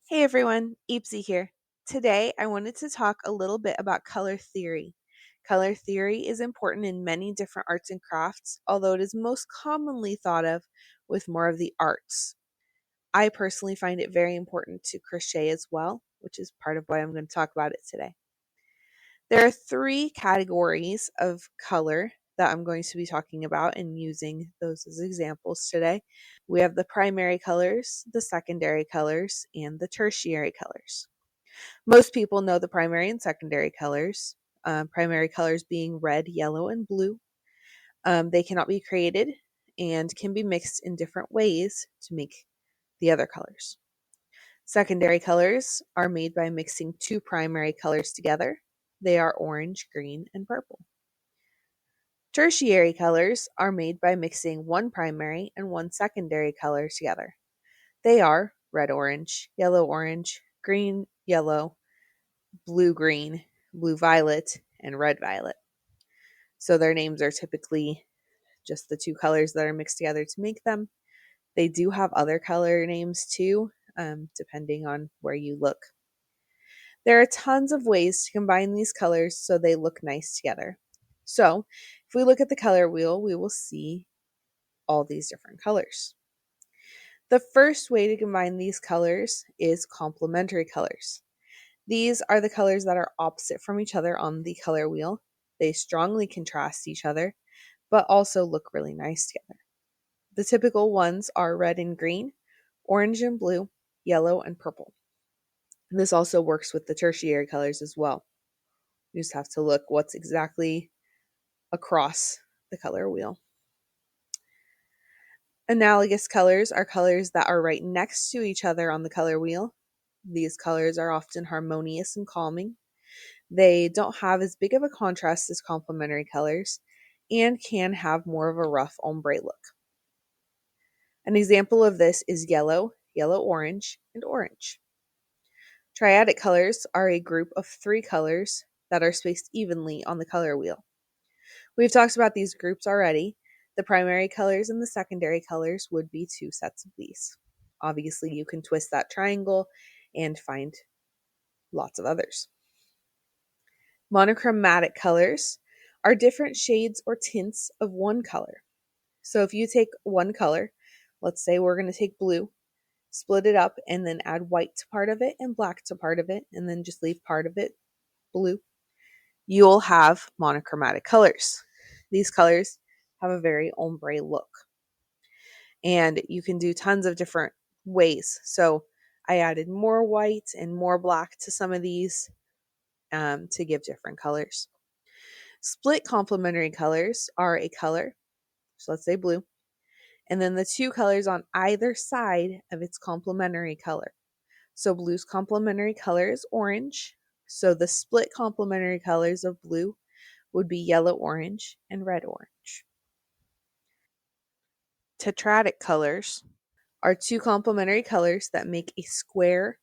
Hey everyone, Eepsy here. Today I wanted to talk a little bit about color theory. Color theory is important in many different arts and crafts, although it is most commonly thought of with more of the arts. I personally find it very important to crochet as well, which is part of why I'm going to talk about it today. There are three categories of color that I'm going to be talking about and using those as examples today. We have the primary colors, the secondary colors, and the tertiary colors. Most people know the primary and secondary colors, primary colors being red, yellow, and blue. They cannot be created and can be mixed in different ways to make the other colors. Secondary colors are made by mixing two primary colors together. They are orange, green, and purple. Tertiary colors are made by mixing one primary and one secondary color together. They are red, orange, green, yellow, blue, green, blue, violet, and red, violet. So their names are typically just the two colors that are mixed together to make them. They do have other color names too, depending on where you look. There are tons of ways to combine these colors so they look nice together. So if we look at the color wheel, we will see all these different colors. The first way to combine these colors is complementary colors. These are the colors that are opposite from each other on the color wheel. They strongly contrast each other, but also look really nice together. The typical ones are red and green, orange and blue, yellow and purple. This also works with the tertiary colors as well. You just have to look what's exactly across the color wheel. Analogous colors are colors that are right next to each other on the color wheel. These colors are often harmonious and calming. They don't have as big of a contrast as complementary colors and can have more of a rough ombre look. An example of this is yellow, yellow-orange, and orange. Triadic colors are a group of three colors that are spaced evenly on the color wheel. We've talked about these groups already. The primary colors and the secondary colors would be two sets of these. Obviously, you can twist that triangle and find lots of others. Monochromatic colors are different shades or tints of one color. So if you take one color, let's say we're going to take blue, split it up, and then add white to part of it and black to part of it, and then just leave part of it blue, you'll have monochromatic colors. These colors have a very ombre look. And you can do tons of different ways. So I added more white and more black to some of these to give different colors. Split complementary colors are a color, so let's say blue, and then the two colors on either side of its complementary color. So blue's complementary color is orange, so the split complementary colors of blue would be yellow-orange and red-orange. Tetradic colors are two complementary colors that make a square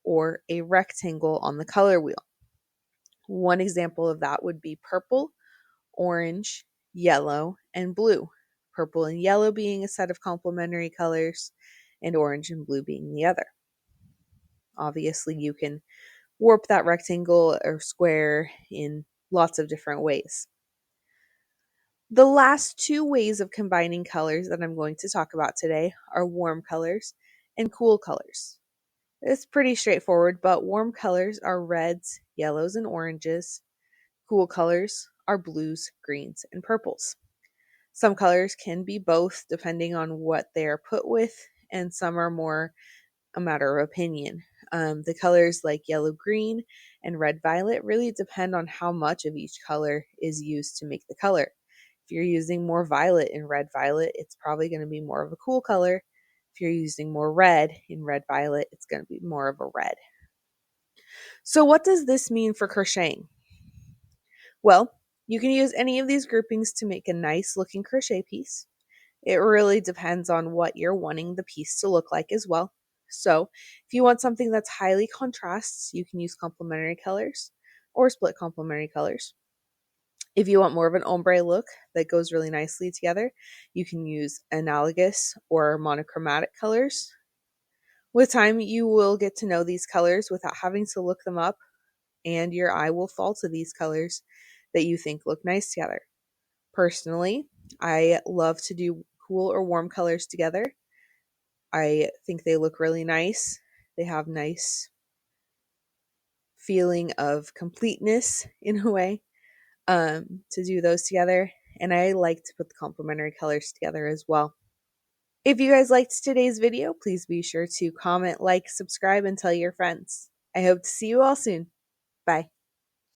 or a rectangle on the color wheel. One example of that would be purple, orange, yellow, and blue. Purple and yellow being a set of complementary colors, and orange and blue being the other. Obviously, you can warp that rectangle or square in lots of different ways. The last two ways of combining colors that I'm going to talk about today are warm colors and cool colors. It's pretty straightforward, but warm colors are reds, yellows, and oranges. Cool colors are blues, greens, and purples. Some colors can be both depending on what they are put with, and some are more a matter of opinion. The colors like yellow-green and red-violet really depend on how much of each color is used to make the color. If you're using more violet in red-violet, it's probably going to be more of a cool color. If you're using more red in red-violet, it's going to be more of a red. So what does this mean for crocheting? Well, you can use any of these groupings to make a nice looking crochet piece. It really depends on what you're wanting the piece to look like as well. So if you want something that's highly contrasts, you can use complementary colors or split complementary colors. If you want more of an ombre look that goes really nicely together, you can use analogous or monochromatic colors. With time, you will get to know these colors without having to look them up, and your eye will fall to these colors that you think look nice together. Personally, I love to do cool or warm colors together. I think they look really nice. They have nice feeling of completeness in a way, to do those together. And I like to put the complementary colors together as well. If you guys liked today's video, please be sure to comment, like, subscribe, and tell your friends. I hope to see you all soon. Bye.